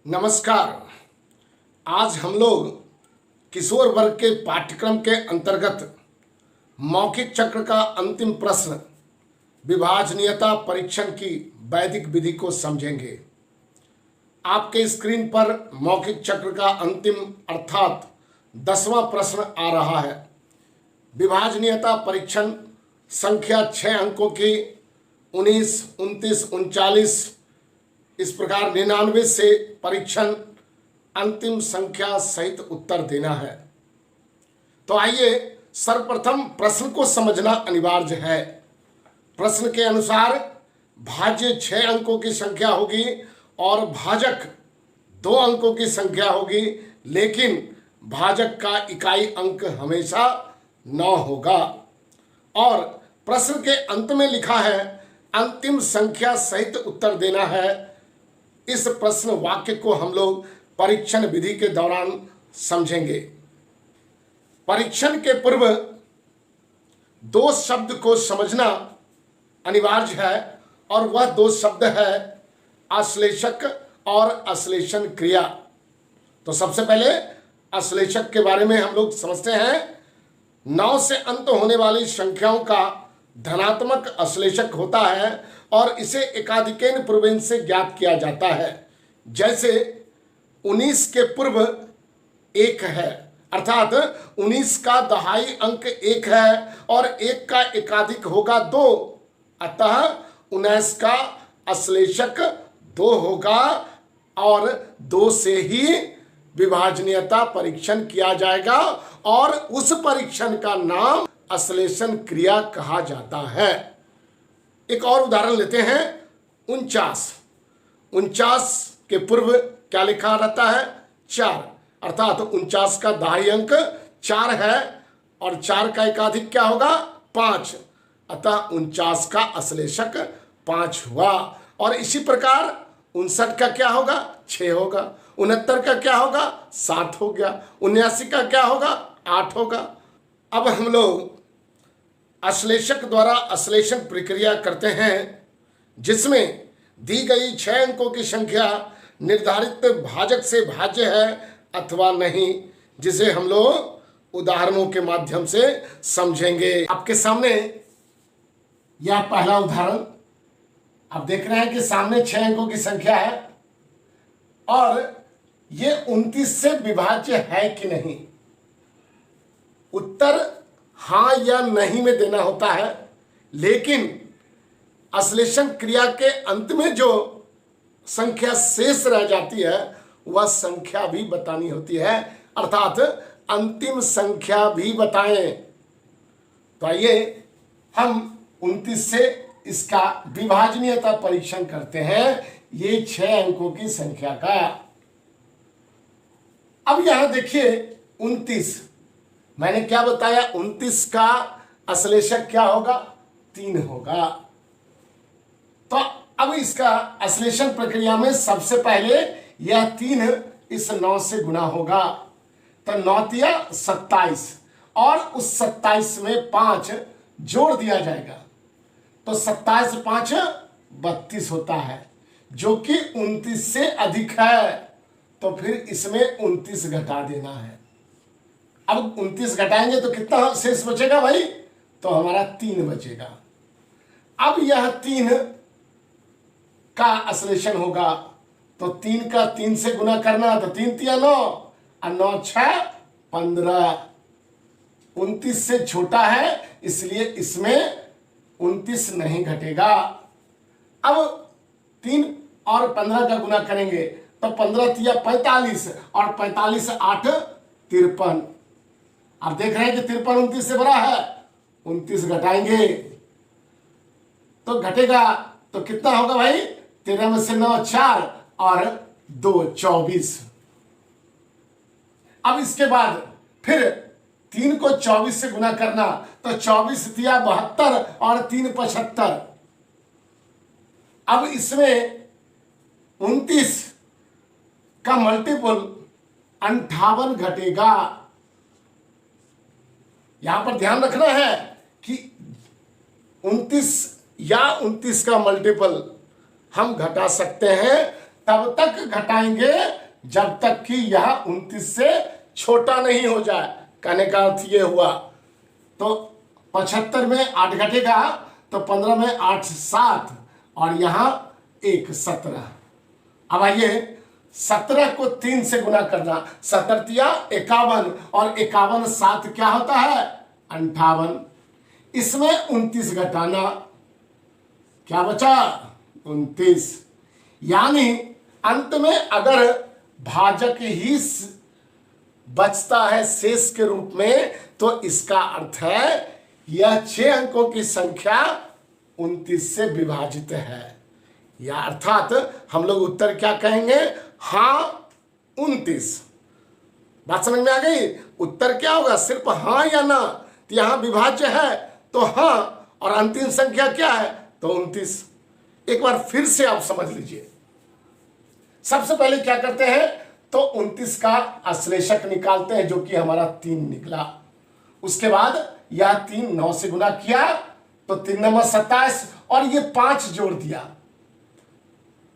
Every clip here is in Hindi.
नमस्कार। आज हम लोग किशोर वर्ग के पाठ्यक्रम के अंतर्गत मौखिक चक्र का अंतिम प्रश्न विभाजनीयता परीक्षण की वैदिक विधि को समझेंगे। आपके स्क्रीन पर मौखिक चक्र का अंतिम अर्थात 10वां प्रश्न आ रहा है। विभाजनीयता परीक्षण संख्या 6 अंकों की 19, 29, 39 इस प्रकार 99 से परीक्षण अंतिम संख्या सहित उत्तर देना है। तो आइए सर्वप्रथम प्रश्न को समझना अनिवार्य है। प्रश्न के अनुसार भाज्य 6 अंकों की संख्या होगी और भाजक 2 अंकों की संख्या होगी, लेकिन भाजक का इकाई अंक हमेशा 9 होगा। और प्रश्न के अंत में लिखा है अंतिम संख्या सहित उत्तर देना है। इस प्रश्न वाक्य को हम लोग परीक्षण विधि के दौरान समझेंगे। परीक्षण के पूर्व 2 शब्द को समझना अनिवार्य है और वह 2 शब्द है अश्लेषक और अश्लेषण क्रिया। तो सबसे पहले अश्लेषक के बारे में हम लोग समझते हैं। 9 से अंत होने वाली संख्याओं का धनात्मक अश्लेषक होता है और इसे एकाधिकेन पूर्वेन से ज्ञात किया जाता है। जैसे 19 के पूर्व 1 है, अर्थात 19 का दहाई अंक 1 है और 1 का एकाधिक होगा 2, अतः 19 का अश्लेषक 2 होगा और 2 से ही विभाजनीयता परीक्षण किया जाएगा और उस परीक्षण का नाम अश्लेषण क्रिया कहा जाता है। एक और उदाहरण लेते हैं। 49 के पूर्व क्या लिखा रहता है? 4, अर्थात 49 का दहाई अंक 4 है और 4 का एकाधिक क्या होगा? 5, अतः 49 का अश्लेषक 5 हुआ। और इसी प्रकार 59 का क्या होगा? 6 होगा। 69 का क्या होगा? 7 हो गया। 79 का क्या होगा? 8 होगा। अब हम लोग अश्लेषक द्वारा अश्लेषण प्रक्रिया करते हैं, जिसमें दी गई 6 अंकों की संख्या निर्धारित भाजक से भाज्य है अथवा नहीं, जिसे हम लोग उदाहरणों के माध्यम से समझेंगे। आपके सामने यह पहला उदाहरण आप देख रहे हैं कि सामने 6 अंकों की संख्या है और ये 29 से विभाज्य है कि नहीं। उत्तर हाँ या नहीं में देना होता है, लेकिन अश्लेषण क्रिया के अंत में जो संख्या शेष रह जाती है वह संख्या भी बतानी होती है, अर्थात अंतिम संख्या भी बताएं। तो आइए हम 29 से इसका विभाजनीयता परीक्षण करते हैं, ये 6 अंकों की संख्या का। अब यहां देखिए 29, मैंने क्या बताया? 29 का अश्लेषक क्या होगा? 3 होगा। तो अब इसका अश्लेषण प्रक्रिया में सबसे पहले यह 3 इस 9 से गुणा होगा, तो 9 तिया 27 और उस 27 में 5 जोड़ दिया जाएगा, तो 27 5 32 होता है, जो कि 29 से अधिक है। तो फिर इसमें 29 घटा देना है। अब 29 घटाएंगे तो कितना शेष बचेगा भाई? तो हमारा 3 बचेगा। अब यह 3 का अश्लेषण होगा, तो 3 का 3 से गुना करना, तो 3 तिया 9 और 9 6 15। 29 से छोटा है इसलिए इसमें 29 नहीं घटेगा। अब 3 और 15 का गुना करेंगे तो 15 तिया 45 और 45 8 53। आप देख रहे हैं कि 53 29 से बड़ा है, 29 घटाएंगे तो घटेगा, तो कितना होगा भाई? 13 में से 9 4 और 2 24। अब इसके बाद फिर 3 को 24 से गुना करना, तो 24 तिया 72 और 3 75। अब इसमें 29 का मल्टीपल 58 घटेगा। यहां पर ध्यान रखना है कि 29 या 29 का मल्टीपल हम घटा सकते हैं तब तक घटाएंगे जब तक कि यह 29 से छोटा नहीं हो जाए। कहने का अर्थ ये हुआ, तो 75 में 8 घटेगा तो 15 में 8 7 और यहां 1 17। अब आइए 17 को 3 से गुना करना, 17 51 और 51 7 क्या होता है 58। इसमें 29 घटाना, क्या बचा 29। यानी अंत में अगर भाजक ही बचता है शेष के रूप में तो इसका अर्थ है यह 6 अंकों की संख्या 29 से विभाजित है। या अर्थात हम लोग उत्तर क्या कहेंगे, हाँ 29। बात समझ में आ गई। उत्तर क्या होगा, सिर्फ हाँ या ना। तो यहां विभाज्य है तो हाँ, और अंतिम संख्या क्या है तो 29। एक बार फिर से आप समझ लीजिए। सबसे पहले क्या करते हैं तो 29 का अश्लेषक निकालते हैं जो कि हमारा 3 निकला। उसके बाद यह 3 9 से गुना किया तो 3 नंबर 27 और ये 5 जोड़ दिया,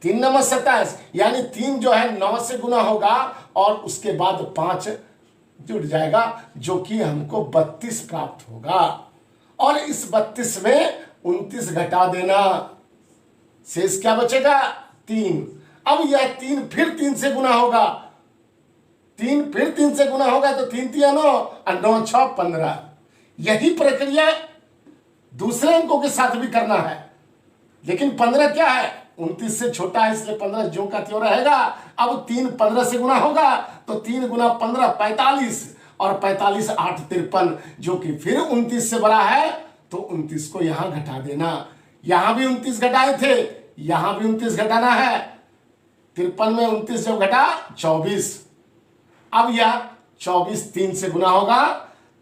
3 नंबर 27 यानी 3 जो है 9 से गुना होगा और उसके बाद 5 जुड़ जाएगा जो कि हमको 32 प्राप्त होगा। और इस 32 में 29 घटा देना, शेष क्या बचेगा 3। अब यह 3 फिर 3 से गुना होगा, 3 फिर 3 से गुना होगा तो 3 3 9 और 9 6 15। यही प्रक्रिया दूसरे अंकों के साथ भी करना है, लेकिन 15 क्या है 29 से छोटा है इसलिए 15 जो का त्यों रहेगा। अब 3 15 से गुना होगा तो 3 गुना 15 45 और 45 8 53 जो कि फिर 29 से बड़ा है तो 29 को यहां घटा देना। यहां भी 29 घटाए थे, यहां भी 29 घटाना है। 53 में 29 जब घटा 24। अब यह 24 3 से गुना होगा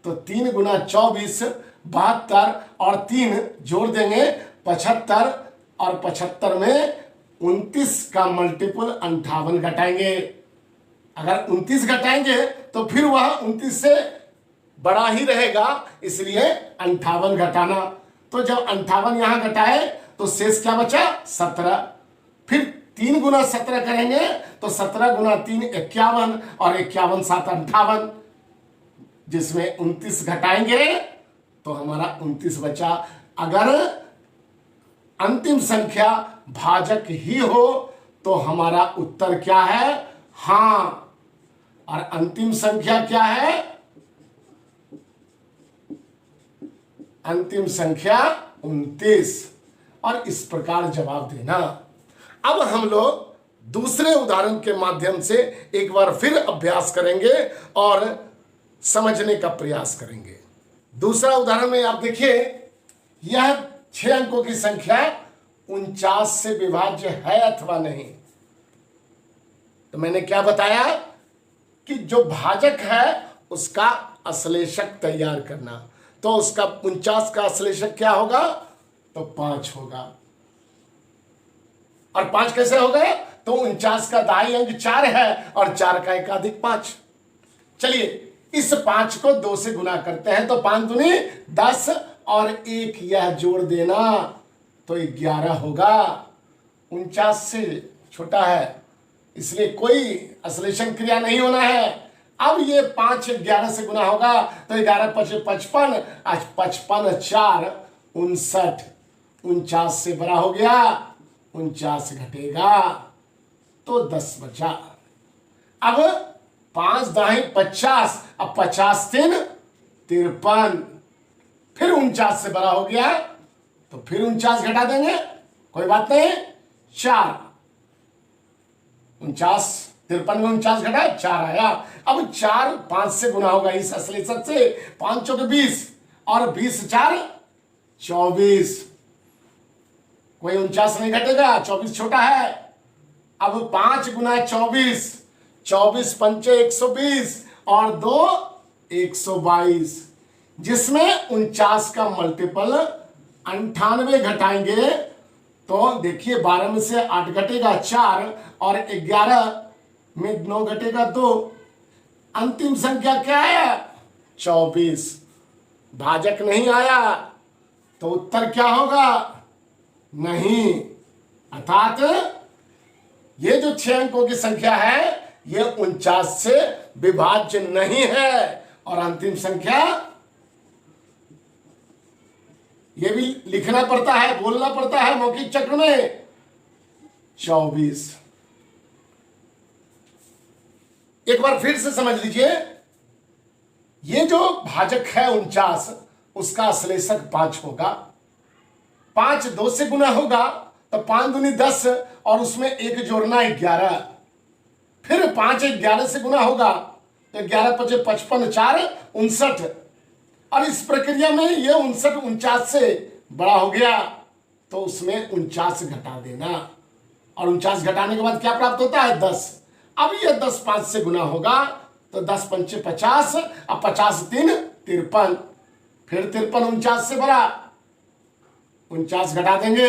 तो 3 गुना 24 72 और 3 जोड़ देंगे 75 और 75 में 29 का मल्टीपल 58 घटाएंगे। अगर 29 घटाएंगे तो फिर वह 29 से बड़ा ही रहेगा, इसलिए 58 घटाना। तो जब 58 यहां घटाए तो शेष क्या बचा 17। फिर 3 गुना 17 करेंगे तो 17 गुना 3 51 और 51 7 58, जिसमें 29 घटाएंगे तो हमारा 29 बचा। अगर अंतिम संख्या भाजक ही हो तो हमारा उत्तर क्या है हाँ, और अंतिम संख्या क्या है, अंतिम संख्या 29। और इस प्रकार जवाब देना। अब हम लोग दूसरे उदाहरण के माध्यम से एक बार फिर अभ्यास करेंगे और समझने का प्रयास करेंगे। दूसरा उदाहरण में आप देखिए, यह 6 अंकों की संख्या 49 से विभाज्य है अथवा नहीं। तो मैंने क्या बताया कि जो भाजक है उसका अश्लेषक तैयार करना। तो उसका 49 का अश्लेषक क्या होगा तो 5 होगा। और 5 कैसे हो गए तो 49 का दाई अंक 4 है और 4 का एकाधिक 5। चलिए इस 5 को 2 से गुना करते हैं तो 5 दूनी 10 और 1 यह जोड़ देना तो 11 होगा। 49 से छोटा है इसलिए कोई अश्लेषण क्रिया नहीं होना है। अब ये 5 11 से गुना होगा तो 11 5 55, आज 55 4 59, 49 से बड़ा हो गया, 49 घटेगा तो 10 बचा। अब 5 दाही 50, अब 50 3 53, फिर 49 से बड़ा हो गया तो फिर 49 घटा देंगे, कोई बात नहीं। 4 49 53 में 49 घटा 4 आया। अब 4 5 से गुना होगा इस अश्लेषक से, 5 चौके 20 और 20 4 24, कोई 49 नहीं घटेगा, 24 छोटा है। अब 5 गुना 24, 24 पंचे 120 और 2 122, जिसमें 49 का मल्टीपल 98 घटाएंगे तो देखिए 12 में से 8 घटेगा 4 और 11 में 9 घटेगा 2, अंतिम संख्या क्या है 24। भाजक नहीं आया तो उत्तर क्या होगा नहीं, अर्थात ये जो 6 अंकों की संख्या है ये 49 से विभाज्य नहीं है। और अंतिम संख्या ये भी लिखना पड़ता है, बोलना पड़ता है मौखिक चक्र में, 24। एक बार फिर से समझ लीजिए, ये जो भाजक है 49, उसका श्लेषक 5 होगा। 5 2 से गुना होगा तो 5 दूनी 10 और उसमें 1 जोड़ना 11। फिर 5 11 से गुना होगा तो 11 5 55 4 59। और इस प्रक्रिया में ये 59 49 से बड़ा हो गया तो उसमें 49 घटा देना। और 49 घटाने के बाद क्या प्राप्त होता है? 10। अब ये 10 5 से गुना होगा तो 10 5 50 और 50 3 53। फिर 53 49 से बड़ा, 49 घटा देंगे,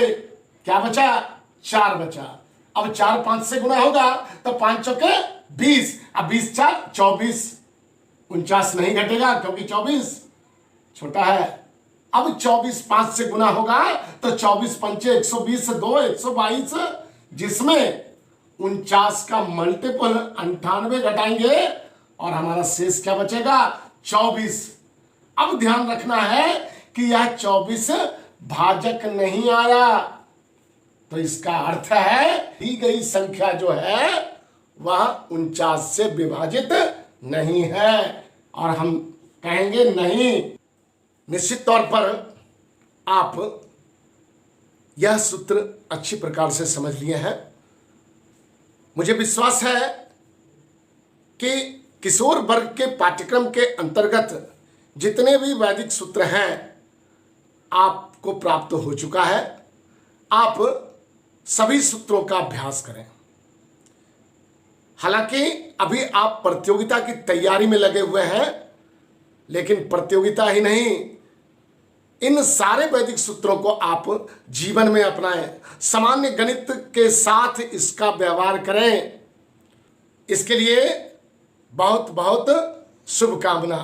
क्या बचा? 4 बचा। अब 4 5 से गुना होगा तो 5 चौके 20, अब 20 4 24। 49 नहीं घटेगा क्योंकि 24 छोटा है। अब 24 5 से गुना होगा तो 24 पंचे 120 2 122, जिसमें 49 का मल्टीपल 98 घटाएंगे और हमारा शेष क्या बचेगा? 24। अब ध्यान रखना है कि यह 24 भाजक नहीं आया, तो इसका अर्थ है दी गई संख्या जो है वह 49 से विभाजित नहीं है। और हम कहेंगे नहीं। निश्चित तौर पर आप यह सूत्र अच्छी प्रकार से समझ लिए हैं। मुझे विश्वास है कि किशोर वर्ग के पाठ्यक्रम के अंतर्गत जितने भी वैदिक सूत्र हैं आपको प्राप्त हो चुका है। आप सभी सूत्रों का अभ्यास करें। हालांकि अभी आप प्रतियोगिता की तैयारी में लगे हुए हैं, लेकिन प्रतियोगिता ही नहीं, इन सारे वैदिक सूत्रों को आप जीवन में अपनाएं, सामान्य गणित के साथ इसका व्यवहार करें। इसके लिए बहुत बहुत शुभकामना।